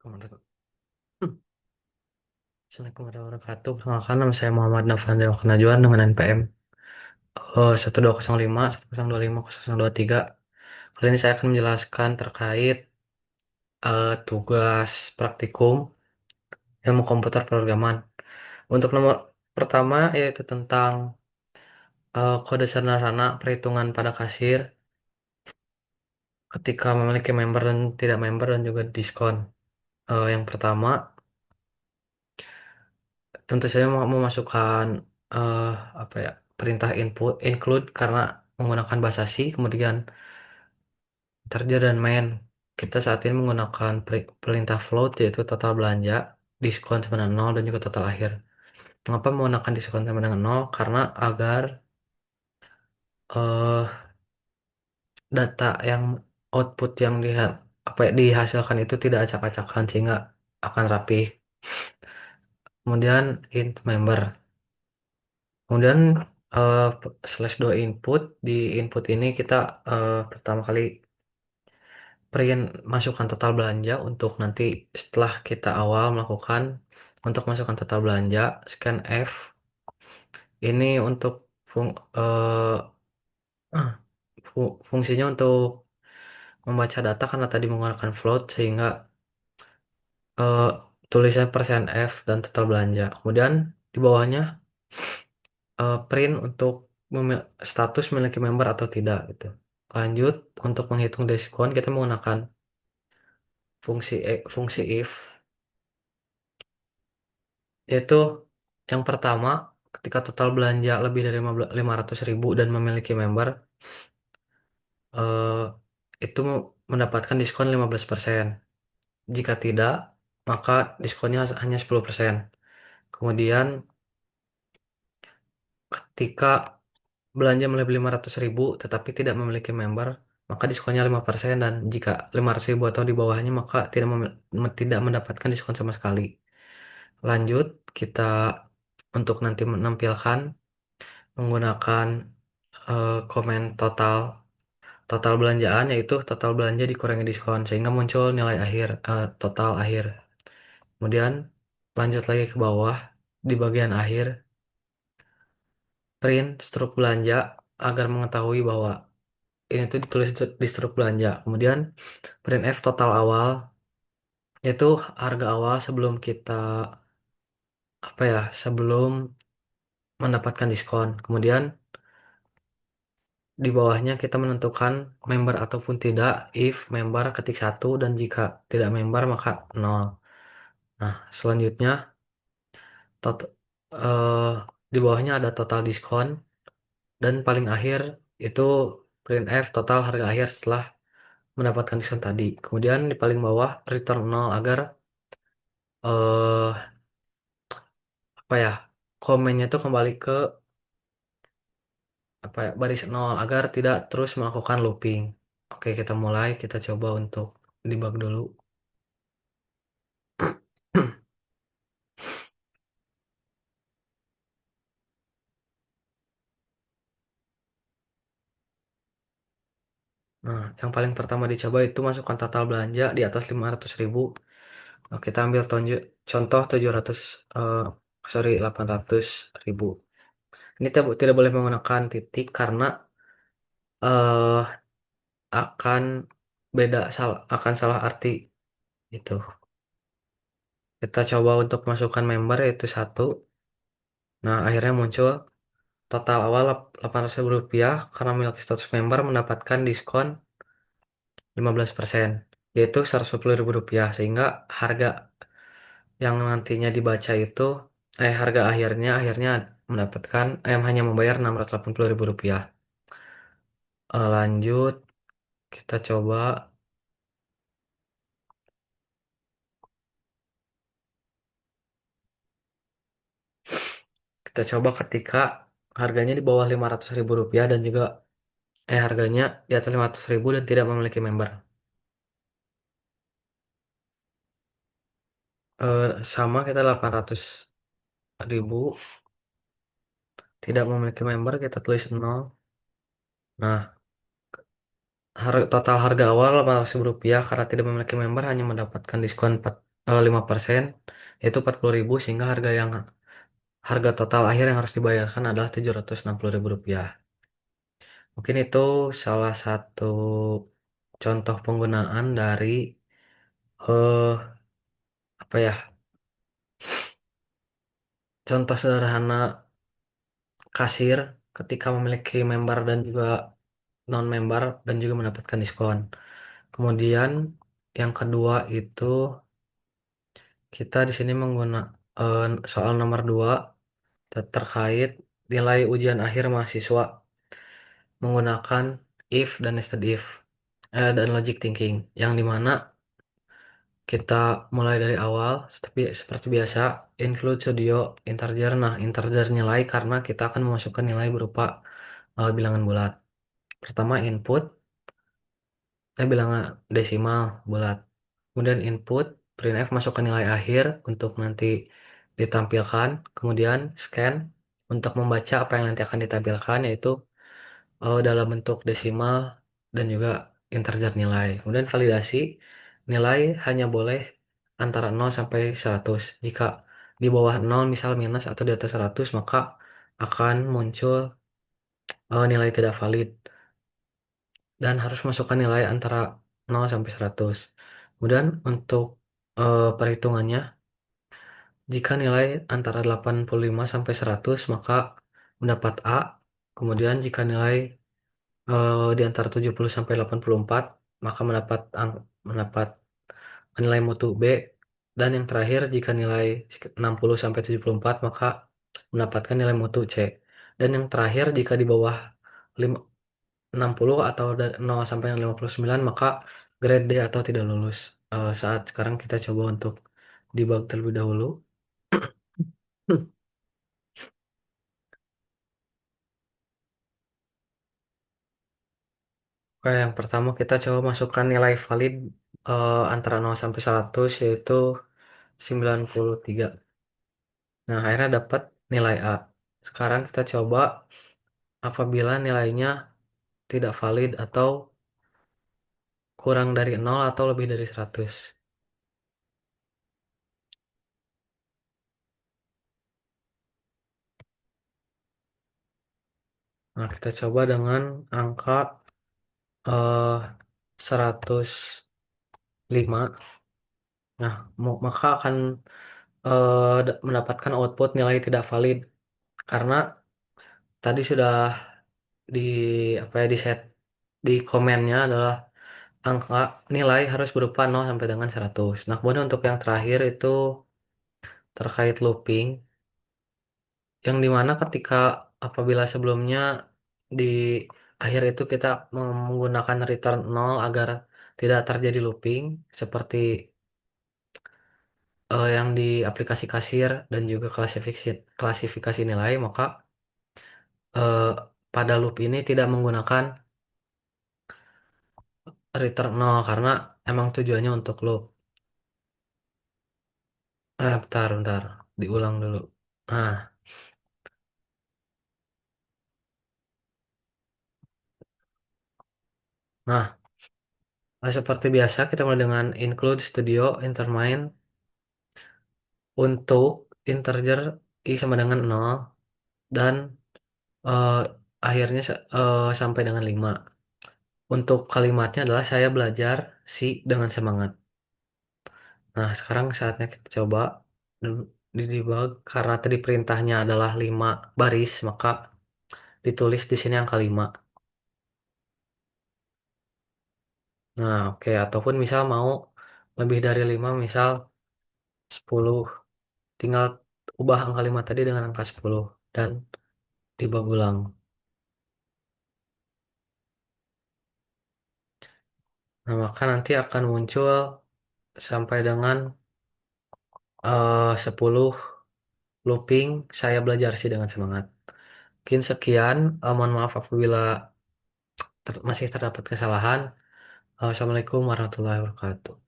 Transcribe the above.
Assalamualaikum warahmatullahi wabarakatuh. Perkenalkan nama saya Muhammad Nafan Dewa Kenajuan dengan NPM 1205 1025 023. Kali ini saya akan menjelaskan terkait tugas praktikum ilmu komputer programan. Untuk nomor pertama yaitu tentang kode sederhana perhitungan pada kasir ketika memiliki member dan tidak member dan juga diskon. Yang pertama tentu saja mau memasukkan eh, apa ya perintah input include karena menggunakan bahasa C, kemudian integer dan main. Kita saat ini menggunakan perintah float yaitu total belanja, diskon sama dengan 0 dan juga total akhir. Mengapa menggunakan diskon sama dengan 0? Karena agar eh, data yang output yang apa ya, dihasilkan itu tidak acak-acakan sehingga akan rapi. Kemudian int member. Kemudian eh, slash dua input, di input ini kita pertama kali print masukkan total belanja untuk nanti setelah kita awal melakukan untuk masukkan total belanja scan F ini untuk fung, eh, fungsinya untuk membaca data karena tadi menggunakan float sehingga eh, tulisannya persen F dan total belanja. Kemudian di bawahnya print untuk status memiliki member atau tidak gitu. Lanjut untuk menghitung diskon kita menggunakan fungsi if yaitu yang pertama ketika total belanja lebih dari 500.000 dan memiliki member eh, itu mendapatkan diskon 15%. Jika tidak maka diskonnya hanya 10%. Kemudian ketika belanja melebihi 500.000 tetapi tidak memiliki member, maka diskonnya 5% dan jika 500.000 atau di bawahnya maka tidak mendapatkan diskon sama sekali. Lanjut, kita untuk nanti menampilkan menggunakan komen total belanjaan yaitu total belanja dikurangi diskon sehingga muncul nilai akhir total akhir. Kemudian lanjut lagi ke bawah di bagian akhir print struk belanja agar mengetahui bahwa ini tuh ditulis di struk belanja. Kemudian print F total awal yaitu harga awal sebelum kita apa ya sebelum mendapatkan diskon. Kemudian di bawahnya kita menentukan member ataupun tidak if member ketik satu dan jika tidak member maka nol. Nah, selanjutnya tot eh, di bawahnya ada total diskon dan paling akhir itu print F total harga akhir setelah mendapatkan diskon tadi. Kemudian di paling bawah return nol agar eh apa ya komennya itu kembali ke apa ya baris nol agar tidak terus melakukan looping. Oke, kita mulai, kita coba untuk debug dulu. Nah, yang paling pertama dicoba itu masukkan total belanja di atas 500.000. Nah, kita ambil contoh 700 eh, sorry 800.000. Ini tidak boleh menggunakan titik karena eh akan akan salah arti itu. Kita coba untuk masukkan member yaitu satu. Nah, akhirnya muncul total awal 800.000 rupiah karena memiliki status member mendapatkan diskon 15% yaitu 110.000 rupiah sehingga harga yang nantinya dibaca itu harga akhirnya mendapatkan hanya membayar 680.000 rupiah. Lanjut kita coba ketika harganya di bawah 500.000 rupiah dan juga harganya di atas 500.000 dan tidak memiliki member. Sama kita 800.000 tidak memiliki member kita tulis nol. Nah, total harga awal 800.000 rupiah karena tidak memiliki member hanya mendapatkan diskon 4. 5%, yaitu 40.000 sehingga harga total akhir yang harus dibayarkan adalah Rp760.000. Mungkin itu salah satu contoh penggunaan dari eh apa ya? Contoh sederhana kasir ketika memiliki member dan juga non-member dan juga mendapatkan diskon. Kemudian yang kedua itu kita di sini soal nomor 2 terkait nilai ujian akhir mahasiswa menggunakan if dan nested if dan logic thinking yang dimana kita mulai dari awal seperti biasa include studio integer. Nah, integer nilai karena kita akan memasukkan nilai berupa bilangan bulat. Pertama input bilangan desimal bulat. Kemudian input printf masukkan nilai akhir untuk nanti ditampilkan. Kemudian scan untuk membaca apa yang nanti akan ditampilkan, yaitu dalam bentuk desimal dan juga integer nilai. Kemudian validasi nilai hanya boleh antara 0 sampai 100. Jika di bawah 0 misal minus atau di atas 100 maka akan muncul nilai tidak valid dan harus masukkan nilai antara 0 sampai 100. Kemudian untuk perhitungannya, jika nilai antara 85 sampai 100 maka mendapat A. Kemudian jika nilai di antara 70 sampai 84 maka mendapat nilai mutu B. Dan yang terakhir jika nilai 60 sampai 74 maka mendapatkan nilai mutu C. Dan yang terakhir jika di bawah 60 atau dari 0 sampai 59 maka grade D atau tidak lulus. Saat sekarang kita coba untuk debug terlebih dahulu. Oke, yang pertama kita coba masukkan nilai valid antara 0 sampai 100 yaitu 93. Nah, akhirnya dapat nilai A. Sekarang kita coba apabila nilainya tidak valid atau kurang dari 0 atau lebih dari 100. Nah, kita coba dengan angka eh 105. Nah, maka akan mendapatkan output nilai tidak valid karena tadi sudah di apa ya di set di komennya adalah angka nilai harus berupa 0 sampai dengan 100. Nah, kemudian untuk yang terakhir itu terkait looping yang dimana ketika apabila sebelumnya di akhir itu kita menggunakan return 0 agar tidak terjadi looping seperti yang di aplikasi kasir dan juga klasifikasi nilai, maka eh, pada loop ini tidak menggunakan return 0 karena emang tujuannya untuk loop. Bentar, diulang dulu. Nah, nah, seperti biasa kita mulai dengan include studio intermine untuk integer i sama dengan 0 dan eh, akhirnya sampai dengan 5. Untuk kalimatnya adalah saya belajar si dengan semangat. Nah, sekarang saatnya kita coba di debug karena tadi perintahnya adalah 5 baris, maka ditulis di sini angka 5. Nah, oke, ataupun misal mau lebih dari 5, misal 10. Tinggal ubah angka 5 tadi dengan angka 10 dan debug ulang. Nah, maka nanti akan muncul sampai dengan 10 looping saya belajar sih dengan semangat. Mungkin sekian. Mohon maaf apabila masih terdapat kesalahan. Assalamualaikum warahmatullahi wabarakatuh.